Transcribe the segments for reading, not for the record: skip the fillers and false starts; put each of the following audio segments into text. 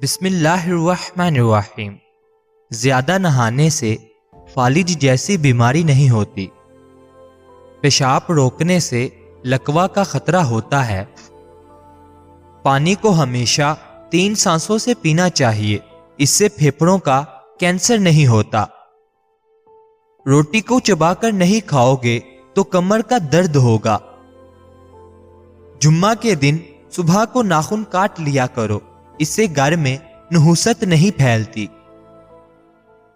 بسم اللہ الرحمن الرحیم۔ زیادہ نہانے سے فالج جیسی بیماری نہیں ہوتی۔ پیشاب روکنے سے لکوہ کا خطرہ ہوتا ہے۔ پانی کو ہمیشہ 3 سانسوں سے پینا چاہیے، اس سے پھیپھڑوں کا کینسر نہیں ہوتا۔ روٹی کو چبا کر نہیں کھاؤ گے تو کمر کا درد ہوگا۔ جمعہ کے دن صبح کو ناخن کاٹ لیا کرو، اس سے گھر میں نحوست نہیں پھیلتی۔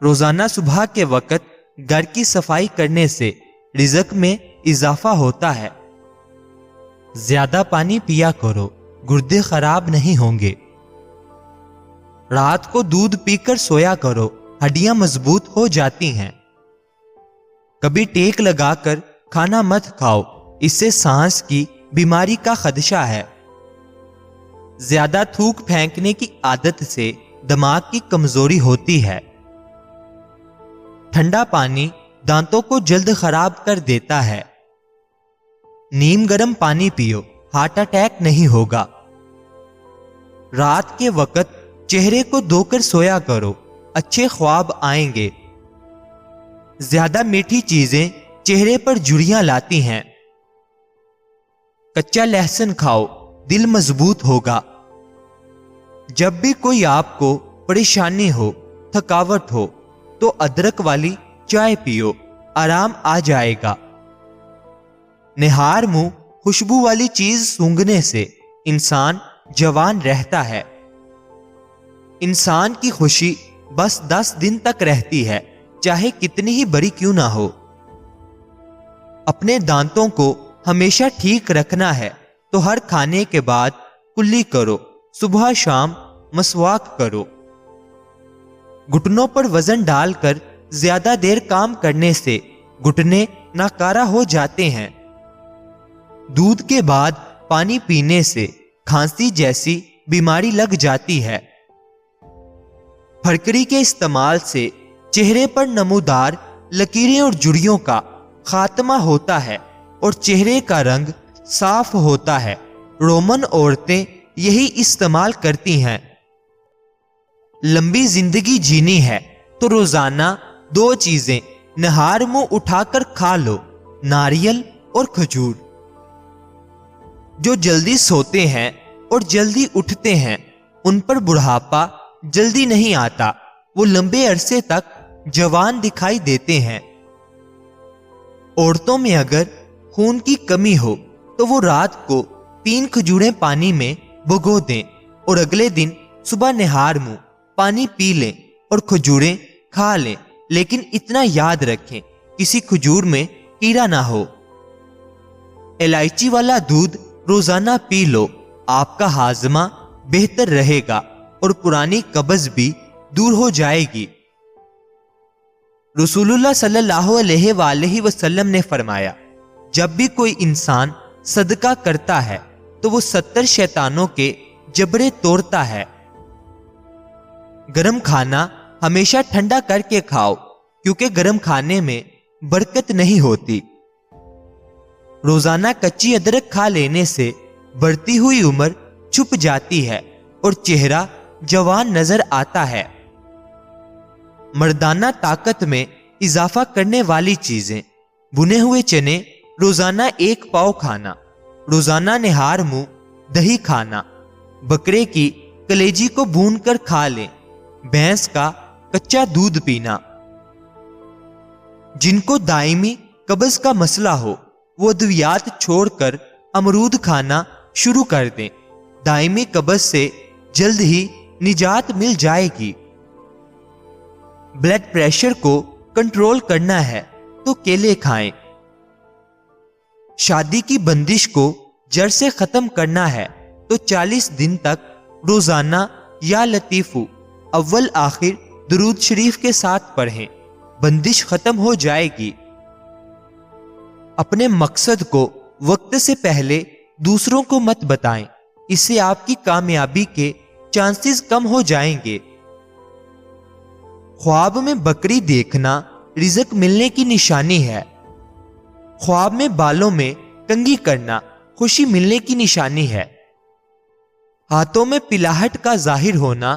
روزانہ صبح کے وقت گھر کی صفائی کرنے سے رزق میں اضافہ ہوتا ہے۔ زیادہ پانی پیا کرو، گردے خراب نہیں ہوں گے۔ رات کو دودھ پی کر سویا کرو، ہڈیاں مضبوط ہو جاتی ہیں۔ کبھی ٹیک لگا کر کھانا مت کھاؤ، اس سے سانس کی بیماری کا خدشہ ہے۔ زیادہ تھوک پھینکنے کی عادت سے دماغ کی کمزوری ہوتی ہے۔ ٹھنڈا پانی دانتوں کو جلد خراب کر دیتا ہے۔ نیم گرم پانی پیو، ہارٹ اٹیک نہیں ہوگا۔ رات کے وقت چہرے کو دھو کر سویا کرو، اچھے خواب آئیں گے۔ زیادہ میٹھی چیزیں چہرے پر جھریاں لاتی ہیں۔ کچا لہسن کھاؤ، دل مضبوط ہوگا۔ جب بھی کوئی آپ کو پریشانی ہو، تھکاوٹ ہو تو ادرک والی چائے پیو، آرام آ جائے گا۔ نہار منہ خوشبو والی چیز سونگھنے سے انسان جوان رہتا ہے۔ انسان کی خوشی بس 10 دن تک رہتی ہے، چاہے کتنی ہی بڑی کیوں نہ ہو۔ اپنے دانتوں کو ہمیشہ ٹھیک رکھنا ہے تو ہر کھانے کے بعد کلی کرو، صبح شام مسواک کرو۔ گھٹنوں پر وزن ڈال کر زیادہ دیر کام کرنے سے گھٹنے ناکارہ ہو جاتے ہیں۔ دودھ کے بعد پانی پینے سے کھانسی جیسی بیماری لگ جاتی ہے۔ پھٹکری کے استعمال سے چہرے پر نمودار لکیریں اور جھریوں کا خاتمہ ہوتا ہے اور چہرے کا رنگ صاف ہوتا ہے۔ رومن عورتیں یہی استعمال کرتی ہیں۔ لمبی زندگی جینی ہے تو روزانہ 2 چیزیں نہار منہ اٹھا کر کھا لو، ناریل اور کھجور۔ جو جلدی سوتے ہیں اور جلدی اٹھتے ہیں ان پر بڑھاپا جلدی نہیں آتا، وہ لمبے عرصے تک جوان دکھائی دیتے ہیں۔ عورتوں میں اگر خون کی کمی ہو تو وہ رات کو 3 کھجوریں پانی میں بھگو دیں اور اگلے دن صبح نہار منہ پانی پی لیں اور کھجوریں کھا لیں، لیکن اتنا یاد رکھیں کسی کھجور میں کیڑا نہ ہو۔ الائچی والا دودھ روزانہ پی لو، آپ کا ہاضمہ بہتر رہے گا اور پرانی قبض بھی دور ہو جائے گی۔ رسول اللہ صلی اللہ علیہ وآلہ وسلم نے فرمایا، جب بھی کوئی انسان صدقہ کرتا ہے تو وہ 70 شیطانوں کے جبڑے توڑتا ہے۔ گرم کھانا ہمیشہ ٹھنڈا کر کے کھاؤ، کیونکہ گرم کھانے میں برکت نہیں ہوتی۔ روزانہ کچی ادرک کھا لینے سے بڑھتی ہوئی عمر چھپ جاتی ہے اور چہرہ جوان نظر آتا ہے۔ مردانہ طاقت میں اضافہ کرنے والی چیزیں: بنے ہوئے چنے روزانہ 1 پاؤ کھانا، روزانہ نہار منہ دہی کھانا، بکرے کی کلیجی کو بھون کر کھا لیں، بھینس کا کچا دودھ پینا۔ جن کو دائمی قبض کا مسئلہ ہو وہ ادویات چھوڑ کر امرود کھانا شروع کر دیں، دائمی قبض سے جلد ہی نجات مل جائے گی۔ بلڈ پریشر کو کنٹرول کرنا ہے تو کیلے کھائیں۔ شادی کی بندش کو جڑ سے ختم کرنا ہے تو 40 دن تک روزانہ یا لطیفو اول آخر درود شریف کے ساتھ پڑھیں، بندش ختم ہو جائے گی۔ اپنے مقصد کو وقت سے پہلے دوسروں کو مت بتائیں، اس سے آپ کی کامیابی کے چانسز کم ہو جائیں گے۔ خواب میں بکری دیکھنا رزق ملنے کی نشانی ہے۔ خواب میں بالوں میں کنگھی کرنا خوشی ملنے کی نشانی ہے۔ ہاتھوں میں پلاہٹ کا ظاہر ہونا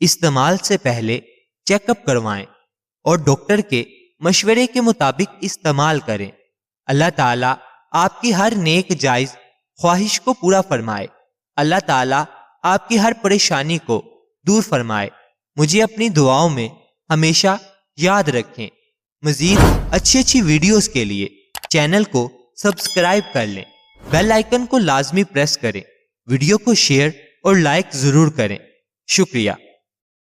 استعمال سے پہلے چیک اپ کروائیں اور ڈاکٹر کے مشورے کے مطابق استعمال کریں۔ اللہ تعالیٰ آپ کی ہر نیک جائز خواہش کو پورا فرمائے۔ اللہ تعالیٰ آپ کی ہر پریشانی کو دور فرمائے۔ مجھے اپنی دعاؤں میں ہمیشہ یاد رکھیں۔ مزید اچھی ویڈیوز کے لیے چینل کو سبسکرائب کر لیں، بیل آئیکن کو لازمی پریس کریں، ویڈیو کو شیئر اور لائک ضرور کریں۔ شکریہ۔